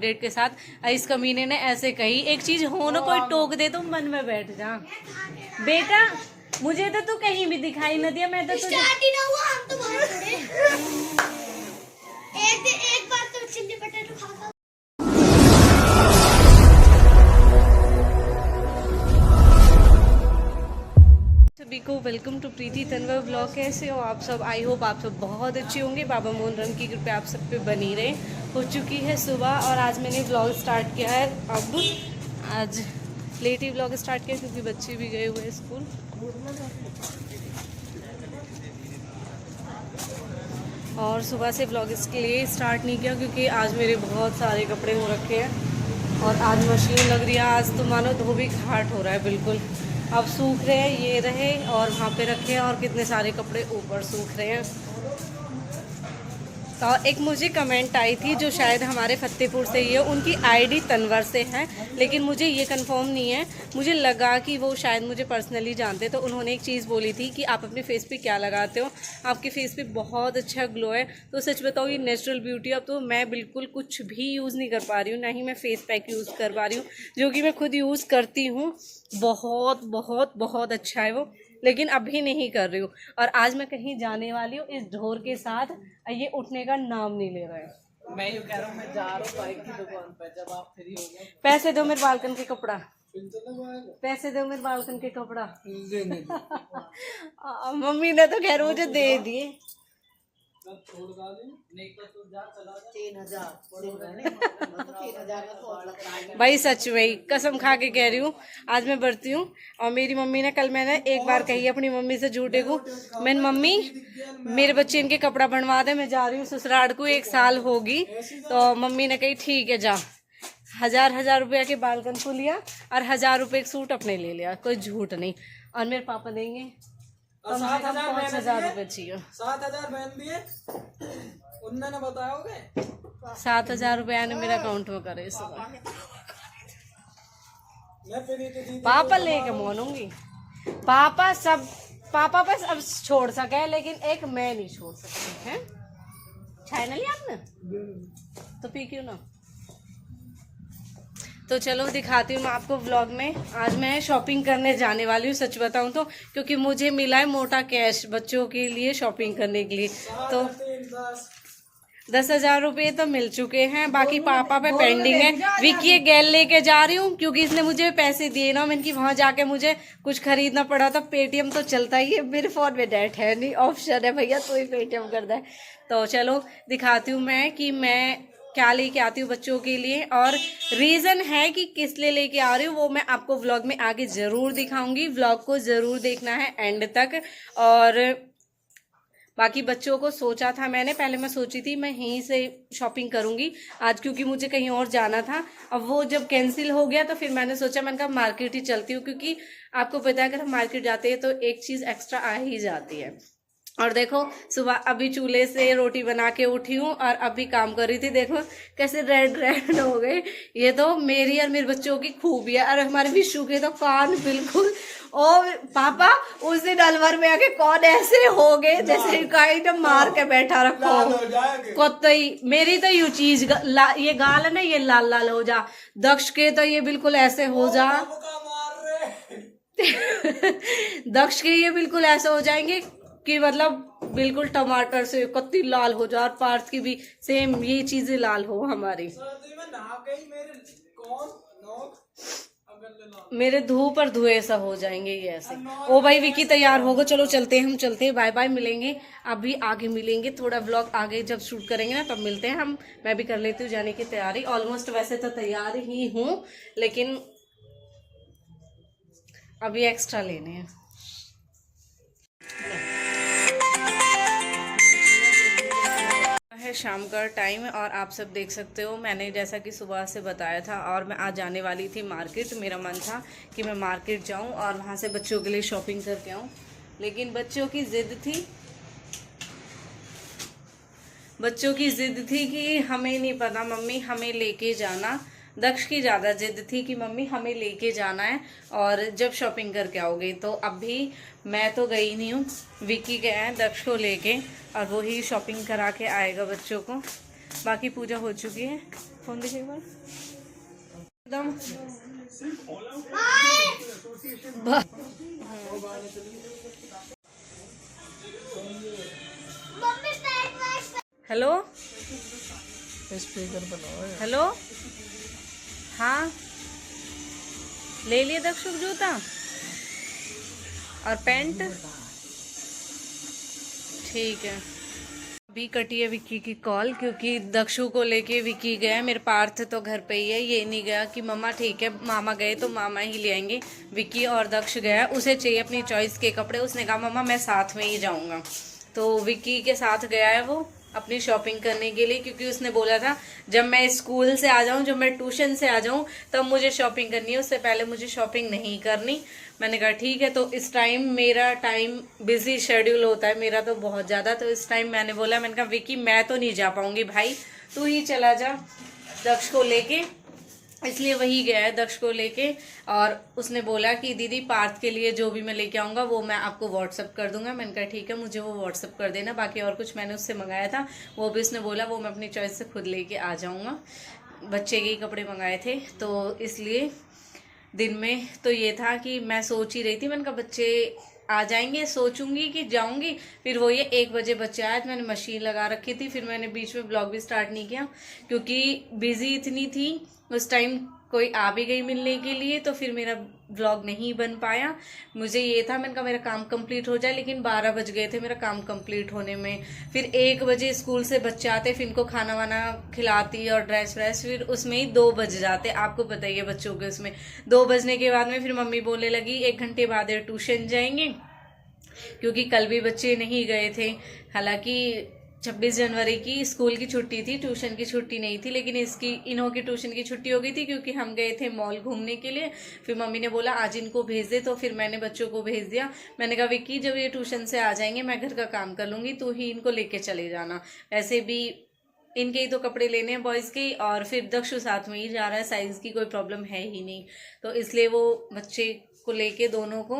Chocolate के साथ। इस कमीने ने ऐसे कही, एक चीज हो ना कोई टोक दे तो मन में बैठ जा। बेटा मुझे तो तू कहीं भी दिखाई न दिया, मैं तो स्टार्ट ही ना हुआ, हम तो बाहर थोड़े। एक बार तो चिल्ली पटेटो खा सभी को welcome to Preeti Tanwar blog. कैसे हो आप सब? आई होप आप सब बहुत अच्छे होंगे। बाबा मोहन राम की कृपा आप सब पे बनी रहे। हो चुकी है सुबह और आज मैंने ब्लॉग स्टार्ट किया है। अब आज लेट ही ब्लॉग स्टार्ट किया क्योंकि बच्चे भी गए हुए हैं स्कूल। और सुबह से ब्लॉग इसलिए स्टार्ट नहीं किया क्योंकि आज मेरे बहुत सारे कपड़े हो रखे हैं और आज मशीन लग रही है। आज तो मानो धोबी घाट हो रहा है बिल्कुल। अब सूख रहे हैं, ये रहे और वहाँ पे रखे हैं और कितने सारे कपड़े ऊपर सूख रहे हैं। तो एक मुझे कमेंट आई थी जो शायद हमारे फतेहपुर से ही है, उनकी आईडी तनवर से है, लेकिन मुझे ये कंफर्म नहीं है। मुझे लगा कि वो शायद मुझे पर्सनली जानते। तो उन्होंने एक चीज़ बोली थी कि आप अपने फेस पे क्या लगाते हो, आपके फेस पे बहुत अच्छा ग्लो है। तो सच बताओ ये नेचुरल ब्यूटी। अब तो मैं बिल्कुल कुछ भी यूज़ नहीं कर पा रही हूँ, ना ही मैं फेस पैक यूज़ कर पा रही हूँ, जो कि मैं खुद यूज़ करती हूँ। बहुत बहुत बहुत अच्छा है वो, लेकिन अभी नहीं कर रही हूँ। और आज मैं कहीं जाने वाली हूँ इस ढोर के साथ, ये उठने का नाम नहीं ले रहा है। मैं ये कह रहा हूँ मैं जा रहा हूँ बाइक की दुकान पर, जब आप फ्री हो जाओ। पैसे दो मेरे बालकन के कपड़ा, पैसे दो मेरे बालकन के कपड़ा। मम्मी ने तो खैर मुझे दे दिए। 3000 भाई सच में कसम खा के कह रही हूँ, आज मैं बढ़ती हूँ। और मेरी मम्मी ने कल, मैंने एक बार कही अपनी मम्मी से झूठे को, मैंने मम्मी मेरे बच्चे इनके कपड़ा बनवा दे, मैं जा रही हूँ ससुराल को, 1 साल होगी। तो मम्मी ने कही ठीक है जा। 1000 रुपया के बालकन को लिया और 1000 रुपये का सूट अपने ले लिया, कोई झूठ नहीं। और मेरे पापा देंगे तो 5000 रुपये चाहिए। 7000 बहन दिए, उन्होंने बताओगे 7000 रुपया ने मेरे अकाउंट में करे सुबह। पापा लेके मोनूंगी। पापा सब, पापा बस अब छोड़ सके, लेकिन एक मैं नहीं छोड़ सकती है। चाय ना लिया आपने तो पी क्यों ना। तो चलो दिखाती हूँ मैं आपको व्लॉग में। आज मैं शॉपिंग करने जाने वाली हूँ, सच बताऊँ तो, क्योंकि मुझे मिला है मोटा कैश बच्चों के लिए शॉपिंग करने के लिए। तो 10,000 रुपये तो मिल चुके हैं, बाकी पापा पे पेंडिंग है। विकी गैल लेके जा रही हूँ क्योंकि इसने मुझे पैसे दिए ना, मैंने कि वहां जाके मुझे कुछ खरीदना पड़ा था। पेटीएम तो चलता ही है, मेरे फोन में नेट है नहीं, ऑप्शन है भैया तू ही पेटीएम कर दे। तो चलो दिखाती हूँ मैं कि मैं क्या लेके आती हूँ बच्चों के लिए, और रीजन है कि किस लिए लेके आ रही हूँ वो मैं आपको व्लॉग में आगे जरूर दिखाऊंगी। व्लॉग को जरूर देखना है एंड तक। और बाकी बच्चों को सोचा था मैंने, पहले मैं सोची थी मैं यहीं से शॉपिंग करूंगी आज, क्योंकि मुझे कहीं और जाना था। अब वो जब कैंसिल हो गया तो फिर मैंने सोचा, मैंने कहा मार्केट ही चलती हूँ, क्योंकि आपको पता है अगर हम मार्केट जाते हैं तो एक चीज एक्स्ट्रा आ ही जाती है। और देखो सुबह अभी चूल्हे से रोटी बना के उठी हूँ और अभी काम कर रही थी। देखो कैसे रेड रेड हो गए। ये तो मेरी और मेरे बच्चों की खूबी है। और हमारे विशु के तो कान बिल्कुल, ओ पापा उस दिन अलवर में आके कौन ऐसे हो गए जैसे एकदम मार के बैठा रखो कोतई। मेरी तो यू चीज ये गाल है ना, ये लाल लाल हो जा। दक्ष के तो ये बिल्कुल ऐसे हो जा। दक्ष के ये बिल्कुल ऐसे हो जाएंगे कि मतलब बिल्कुल टमाटर से कत्ती लाल हो जा। और पार्थ की भी सेम ये चीजें लाल हो हमारी। मेरे धूप पर धुएं सा हो जाएंगे ये ऐसे। ओ भाई विकी तैयार होगा, चलो चलते हैं, हम चलते हैं। बाय बाय, मिलेंगे अभी आगे मिलेंगे। थोड़ा व्लॉग आगे जब शूट करेंगे ना तब मिलते हैं हम। मैं भी कर लेती हूँ जाने की तैयारी। ऑलमोस्ट वैसे तो तैयार ही हूँ, लेकिन अभी एक्स्ट्रा लेने हैं। है शाम का टाइम और आप सब देख सकते हो, मैंने जैसा कि सुबह से बताया था। और मैं आज जाने वाली थी मार्केट। मेरा मन था कि मैं मार्केट जाऊं और वहां से बच्चों के लिए शॉपिंग करके आऊं, लेकिन बच्चों की जिद थी कि हमें नहीं पता मम्मी, हमें लेके जाना। दक्ष की ज़्यादा जिद थी कि मम्मी हमें लेके जाना है और जब शॉपिंग करके आओगे। तो अभी मैं तो गई नहीं हूँ, विकी गया है दक्ष को लेके और वो ही शॉपिंग करा के आएगा बच्चों को। बाकी पूजा हो चुकी है, फोन दिखे एक बार एकदम मम्मी पैक वैक हेलो स्पीकर बनाओ हेलो हाँ ले लिए दक्षु जूता और पैंट ठीक है। अभी कटी है विक्की की कॉल क्योंकि दक्षु को लेके विक्की गया। मेरे पार्थ तो घर पे ही है, ये नहीं गया कि मम्मा ठीक है मामा गए तो मामा ही ले आएंगे। विक्की और दक्ष गया, उसे चाहिए अपनी चॉइस के कपड़े। उसने कहा मम्मा मैं साथ में ही जाऊंगा, तो विक्की के साथ गया है वो अपनी शॉपिंग करने के लिए, क्योंकि उसने बोला था जब मैं स्कूल से आ जाऊं, जब मैं ट्यूशन से आ जाऊं तब मुझे शॉपिंग करनी है, उससे पहले मुझे शॉपिंग नहीं करनी। मैंने कहा ठीक है। तो इस टाइम मेरा टाइम बिजी शेड्यूल होता है मेरा तो बहुत ज़्यादा, तो इस टाइम मैंने बोला, मैंने कहा विकी मैं तो नहीं जा पाऊंगी भाई, तू ही चला जा दक्ष को लेके। इसलिए वही गया है दक्ष को लेके, और उसने बोला कि दीदी पार्थ के लिए जो भी मैं लेके आऊँगा वो मैं आपको व्हाट्सअप कर दूंगा। मैंने कहा ठीक है, मुझे वो व्हाट्सअप कर देना। बाकी और कुछ मैंने उससे मंगाया था वो भी उसने बोला वो मैं अपनी चॉइस से खुद लेके आ जाऊँगा। बच्चे के ही कपड़े मंगाए थे तो इसलिए दिन में तो ये था कि मैं सोच ही रही थी, मैंने कहा बच्चे आ जाएंगे, सोचूंगी कि जाऊंगी, फिर वो ये 1 बजे बच्चे आए तो मैंने मशीन लगा रखी थी। फिर मैंने बीच में ब्लॉग भी स्टार्ट नहीं किया क्योंकि बिजी इतनी थी उस टाइम, कोई आ भी गई मिलने के लिए तो फिर मेरा व्लॉग नहीं बन पाया। मुझे ये था, मैंने कहा मेरा काम कंप्लीट हो जाए, लेकिन 12 बज गए थे मेरा काम कंप्लीट होने में। फिर 1 बजे स्कूल से बच्चे आते, फिर इनको खाना वाना खिलाती और ड्रेस व्रेस, फिर उसमें ही 2 बज जाते। आपको बताइए बच्चों के उसमें 2 बजने के बाद में फिर मम्मी बोलने लगी 1 घंटे बाद ट्यूशन जाएंगे, क्योंकि कल भी बच्चे नहीं गए थे। हालांकि 26 जनवरी की स्कूल की छुट्टी थी, ट्यूशन की छुट्टी नहीं थी, लेकिन इन्हों की ट्यूशन की छुट्टी हो गई थी क्योंकि हम गए थे मॉल घूमने के लिए। फिर मम्मी ने बोला आज इनको भेज दे, तो फिर मैंने बच्चों को भेज दिया। मैंने कहा विक्की जब ये ट्यूशन से आ जाएंगे मैं घर का काम कर लूँगी, तू ही इनको लेके चले जाना। वैसे भी इनके ही तो कपड़े लेने हैं बॉयज़ के, और फिर दक्षु साथ में ही जा रहा है, साइज़ की कोई प्रॉब्लम है ही नहीं। तो इसलिए वो बच्चे को लेके दोनों को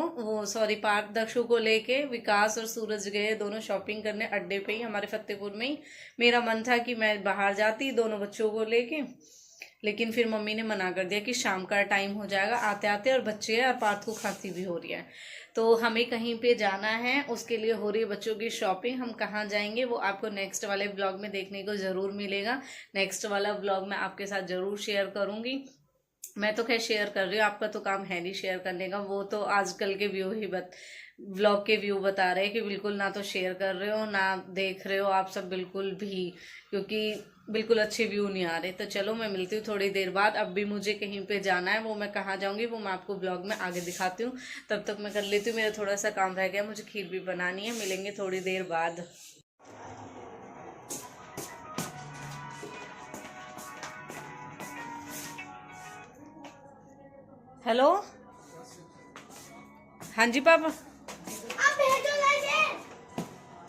पार्थ दक्षु को लेके विकास और सूरज गए दोनों शॉपिंग करने अड्डे पे ही, हमारे फतेहपुर में ही। मेरा मन था कि मैं बाहर जाती दोनों बच्चों को लेके, लेकिन फिर मम्मी ने मना कर दिया कि शाम का टाइम हो जाएगा आते आते, और बच्चे हैं और पार्थ को खांसी भी हो रही है, तो हमें कहीं पे जाना है, उसके लिए हो रही है बच्चों की शॉपिंग। हम कहाँ जाएंगे वो आपको नेक्स्ट वाले ब्लॉग में देखने को ज़रूर मिलेगा। नेक्स्ट वाला ब्लॉग मैं आपके साथ ज़रूर शेयर करूँगी। मैं तो खैर शेयर कर रही हूँ, आपका तो काम है नहीं शेयर करने का, वो तो आजकल के व्यू ही व्लॉग के व्यू बता रहे हैं कि बिल्कुल ना तो शेयर कर रहे हो ना देख रहे हो आप सब बिल्कुल भी, क्योंकि बिल्कुल अच्छे व्यू नहीं आ रहे। तो चलो मैं मिलती हूँ थोड़ी देर बाद, अब भी मुझे कहीं पे जाना है, वो मैं कहाँ जाऊँगी वो मैं आपको ब्लॉग में आगे दिखाती हूँ। तब तक मैं कर लेती हूँ, मेरा थोड़ा सा काम रह गया, मुझे खीर भी बनानी है। मिलेंगे थोड़ी देर बाद। हेलो हाँ जी पापा, आप भेजो वैसे।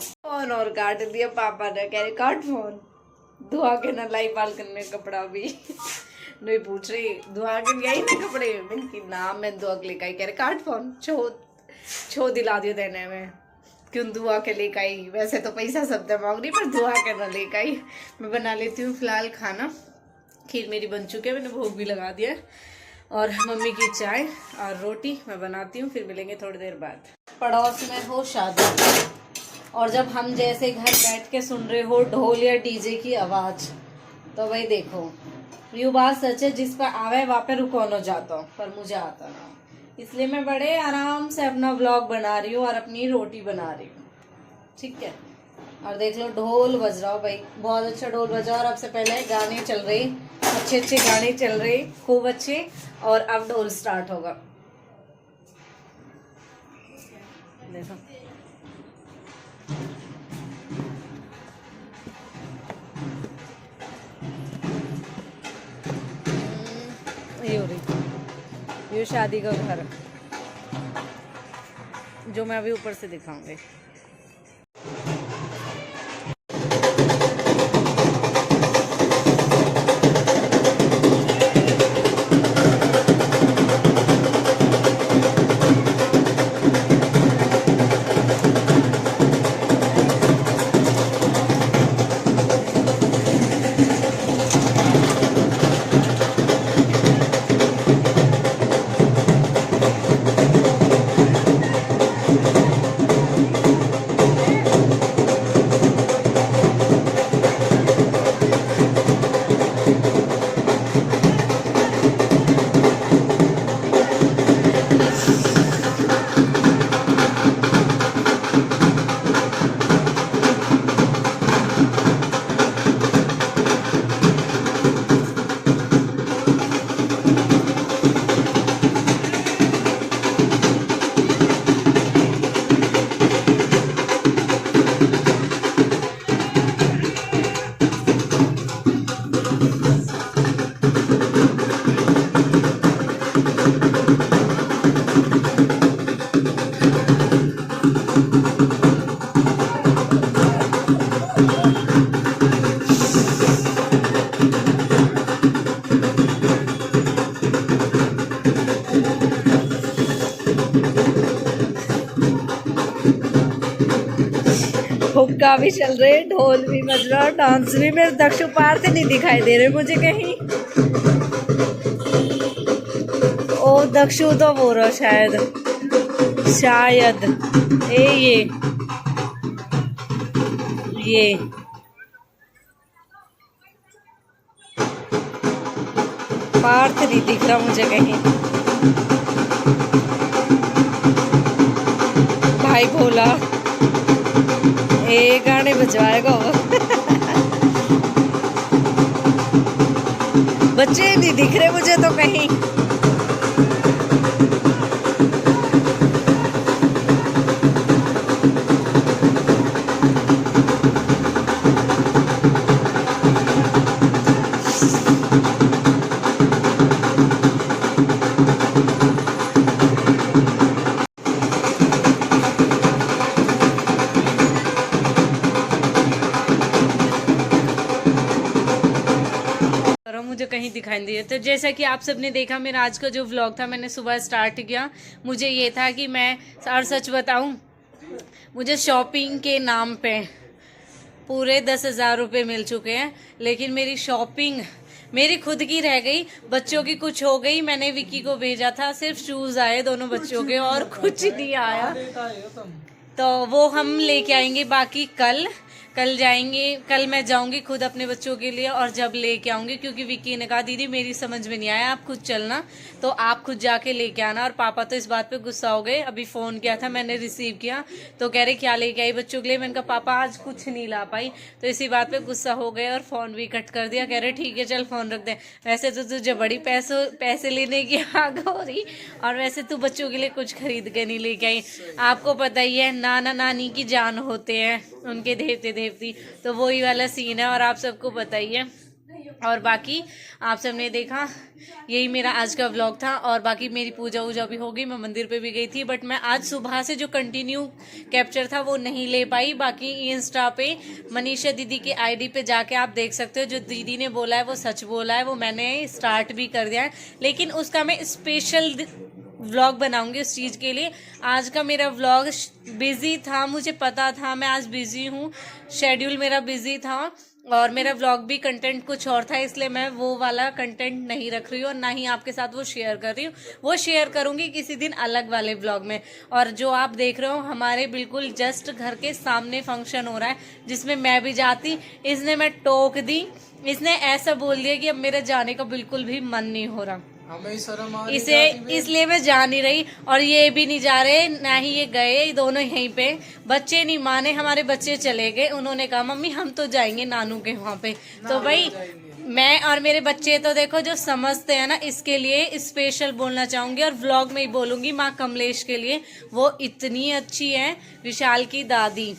फोन और काट दिया पापा ने, कह रहे काट फोन, धुआ के ना लाई बालकन में कपड़ा भी नहीं पूछ रही धुआ के यही ना कपड़े, मैंने नाम मैं धुआ के लेकर आई, कह रहे काट फोन, छो दिला दियो देने में, क्यों धुआ के लेकर आई, वैसे तो पैसा सब दे मांग रही पर धुआ के ना लेकर आई। मैं बना लेती हूँ फिलहाल खाना, खीर मेरी बन चुकी है, मैंने भोग भी लगा दिया, और मम्मी की चाय और रोटी मैं बनाती हूँ। फिर मिलेंगे थोड़ी देर बाद। पड़ोस में हो शादी, और जब हम जैसे घर बैठ के सुन रहे हो ढोल या डीजे की आवाज़, तो भाई देखो ये बात सच है, जिस पर आवे वहाँ पे रुको न जाता हूँ, पर मुझे आता ना, इसलिए मैं बड़े आराम से अपना व्लॉग बना रही हूँ और अपनी रोटी बना रही हूँ, ठीक है। और देख लो ढोल बज रहा हो भाई, बहुत अच्छा ढोल बजा, और अब से पहले गाने चल रहे, अच्छे अच्छे गाने चल रहे खूब अच्छे, और अब ढोल स्टार्ट होगा। देखो ये हो रही, ये शादी का घर जो मैं अभी ऊपर से दिखाऊंगी। हुक्का भी चल रहे, ढोल भी बज रहा, डांस भी। मेरे दक्षु पार से नहीं दिखाई दे रहे मुझे कहीं। ओ दक्षु तो वो रहा शायद ये पार्थ नहीं दिख रहा मुझे कहीं। भाई भोला ये गाने बजवाएगा वो। बच्चे नहीं दिख रहे मुझे तो कहीं। मुझे कहीं दिखाई नहीं दिया। तो जैसा कि आप सबने देखा मेरा आज का जो व्लॉग था, मैंने सुबह स्टार्ट किया। मुझे ये था कि मैं और सच बताऊं, मुझे शॉपिंग के नाम पे पूरे 10,000 रुपये मिल चुके हैं, लेकिन मेरी शॉपिंग मेरी खुद की रह गई, बच्चों की कुछ हो गई। मैंने विक्की को भेजा था, सिर्फ शूज आए दोनों बच्चों के और कुछ नहीं आया। तो वो हम लेके आएंगे, बाकी कल जाएंगे। कल मैं जाऊंगी खुद अपने बच्चों के लिए और जब लेके आऊंगी, क्योंकि विक्की ने कहा दीदी मेरी समझ में नहीं आया, आप खुद चलना, तो आप खुद जाके लेके आना। और पापा तो इस बात पे गुस्सा हो गए। अभी फोन किया था मैंने, रिसीव किया तो कह रहे क्या लेके आई बच्चों के लिए। मैंने कहा पापा आज कुछ नहीं ला पाई, तो इसी बात पे गुस्सा हो गए और फोन भी कट कर दिया। कह रहे ठीक है चल फोन रख दे, वैसे तो तुझे बड़ी पैसे लेने की आग हो रही, और वैसे तू बच्चों के लिए कुछ खरीद के नहीं लेके आई। आपको पता ही है नाना नानी की जान होते हैं उनके देवते देवती, तो वही वाला सीन है और आप सबको पता ही है। और बाकी आप सबने देखा, यही मेरा आज का व्लॉग था। और बाकी मेरी पूजा वूजा भी हो गई, मैं मंदिर पे भी गई थी, बट मैं आज सुबह से जो कंटिन्यू कैप्चर था वो नहीं ले पाई। बाकी इंस्टा पे मनीषा दीदी की आईडी पे जाके आप देख सकते हो, जो दीदी ने बोला है वो सच बोला है, वो मैंने स्टार्ट भी कर दिया है, लेकिन उसका मैं स्पेशल व्लॉग बनाऊंगी उस चीज़ के लिए। आज का मेरा व्लॉग बिजी था, मुझे पता था मैं आज बिजी हूँ, शेड्यूल मेरा बिजी था और मेरा व्लॉग भी कंटेंट कुछ और था, इसलिए मैं वो वाला कंटेंट नहीं रख रही हूँ और ना ही आपके साथ वो शेयर कर रही हूँ। वो शेयर करूँगी किसी दिन अलग वाले व्लॉग में। और जो आप देख रहे हो हमारे बिल्कुल जस्ट घर के सामने फंक्शन हो रहा है, जिसमें मैं भी जाती, इसने मैं टोक दी, इसने ऐसा बोल दिया कि अब मेरे जाने का बिल्कुल भी मन नहीं हो रहा, इसे इसलिए मैं जा नहीं रही। और ये भी नहीं जा रहे, ना ही ये गए, दोनों यहीं पे। बच्चे नहीं माने, हमारे बच्चे चले गए, उन्होंने कहा मम्मी हम तो जाएंगे नानू के वहाँ पे। तो भाई मैं और मेरे बच्चे तो देखो जो समझते हैं ना, इसके लिए स्पेशल बोलना चाहूंगी और व्लॉग में ही बोलूंगी माँ कमलेश के लिए। वो इतनी अच्छी है, विशाल की दादी,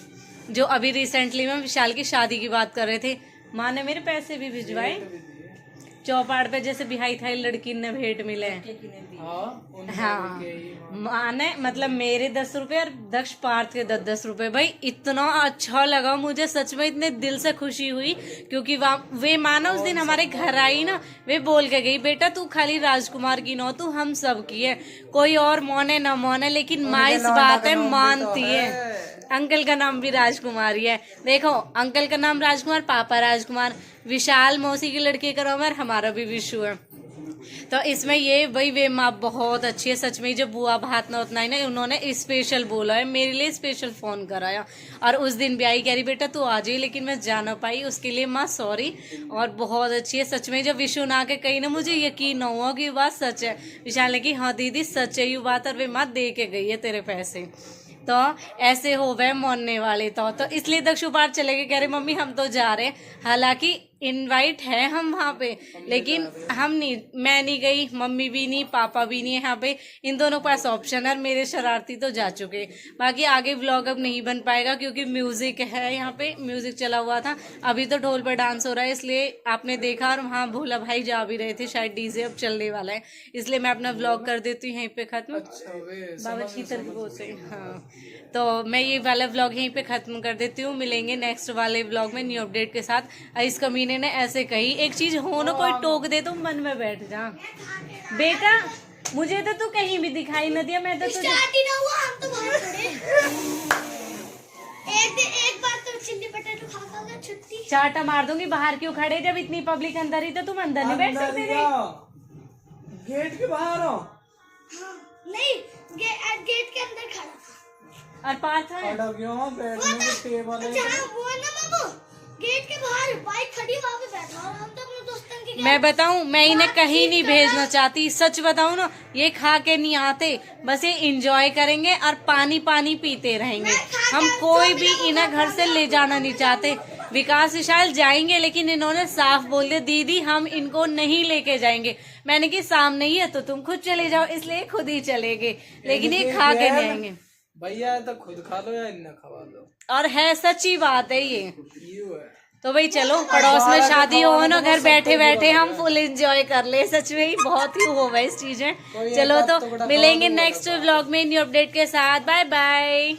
जो अभी रिसेंटली में विशाल की शादी की बात कर रहे थे, माँ ने मेरे पैसे भी भिजवाए चौपाड़ पे, जैसे बिहाई थाई लड़की ने भेंट मिले। हाँ माने मतलब मेरे 10 रुपए और दक्ष पार्थ के 10 रुपए। भाई इतना अच्छा लगा मुझे सच में, इतने दिल से खुशी हुई, क्योंकि वे माना उस दिन हमारे घर आई ना, वे बोल के गई बेटा तू खाली राजकुमार की नौ, तू हम सब की है, कोई और मोने न मोने, लेकिन माँ इस बात है मानती है। अंकल का नाम भी राजकुमार ही है, देखो अंकल का नाम राजकुमार, पापा राजकुमार, विशाल मौसी की लड़की का नाम है, हमारा भी विशु है। तो इसमें ये भाई वे माँ बहुत अच्छी है सच में। जो बुआ भात न उतना ही ना, उन्होंने स्पेशल बोला है मेरे लिए, स्पेशल फोन कराया। और उस दिन भी आई, कह रही बेटा तू आ जाइए, लेकिन मैं जा ना पाई, उसके लिए माँ सॉरी। और बहुत अच्छी है सच में। जब विशु ना के कही ना, मुझे यकीन न हुआ कि ये बात सच है। विशाल ने की हाँ दीदी सच है ये बात, और वे माँ दे के गई है तेरे पैसे। तो ऐसे हो गए मोनने वाले तो इसलिए दक्षु पार चले गए, कह रहे मम्मी हम तो जा रहे हैं। हालांकि इनवाइट है हम वहाँ पे, लेकिन हम नहीं, मैं नहीं गई, मम्मी भी नहीं, पापा भी नहीं है यहाँ पे, इन दोनों के पास ऑप्शन है। मेरे शरारती तो जा चुके। बाकी आगे व्लॉग अब नहीं बन पाएगा क्योंकि म्यूजिक है, यहाँ पे म्यूजिक चला हुआ था, अभी तो ढोल पर डांस हो रहा है, इसलिए आपने देखा। और वहाँ भोला भाई जा भी रहे थे, शायद डीजे अब चलने वाला है, इसलिए मैं अपना व्लॉग कर देती हूँ यहीं पे खत्म। बाबा की तरफ बोलते हैं हाँ। तो मैं ये वाला व्लॉग यहीं पे खत्म कर देती हूँ, मिलेंगे नेक्स्ट वाले व्लॉग में न्यू अपडेट के साथ। इस कमीने ने ऐसे कही, एक चीज हो ना कोई टोक दे तो मन में बैठ जा बेटा, मुझे तो तू कहीं भी दिखाई न दिया, मैं तो स्टार्ट ही ना हुआ, हम तो एक बार तो तो चिल्ली पटेटो खा खा कर छुट्टी। चाटा मार दूंगी। बाहर क्यों खड़े? जब इतनी पब्लिक अंदर ही तो तुम अंदर नहीं बैठ सकते थे? गेट के बाहर हो। हाँ, नहीं गेट के अंदर खड़ा था। और पास है बैठने के टेबल है। जहाँ वो है ना बाबू, गेट के बाहर बाइक खड़ी वहाँ पे बैठा और हम तो अपने दोस्तों की मैं बताऊं, मैं इन्हें कहीं नहीं भेजना चाहती। सच बताऊं ना, ये खा के नहीं आते, बस ये एंजॉय करेंगे और पानी पानी पीते रहेंगे। हम कोई भी इन्हें घर से ले जाना नहीं चाहते। विकास विशाल जाएंगे, लेकिन इन्होंने साफ बोल दिया दीदी हम इनको नहीं लेके जाएंगे। मैंने कि सामने ही है तो तुम खुद चले जाओ, इसलिए खुद ही चले गए, लेकिन ये खा के नहीं आएंगे। भैया तो खुद खा लो या इन्हें खवा दो। और है सच्ची बात है ये। यूं है। तो भाई चलो, पड़ोस में शादी हो ना, घर बैठे बैठे हम फुल एंजॉय कर ले। सच में ही बहुत ही हो इस चीजें। चलो तो मिलेंगे नेक्स्ट व्लॉग में न्यू अपडेट के साथ। Bye bye.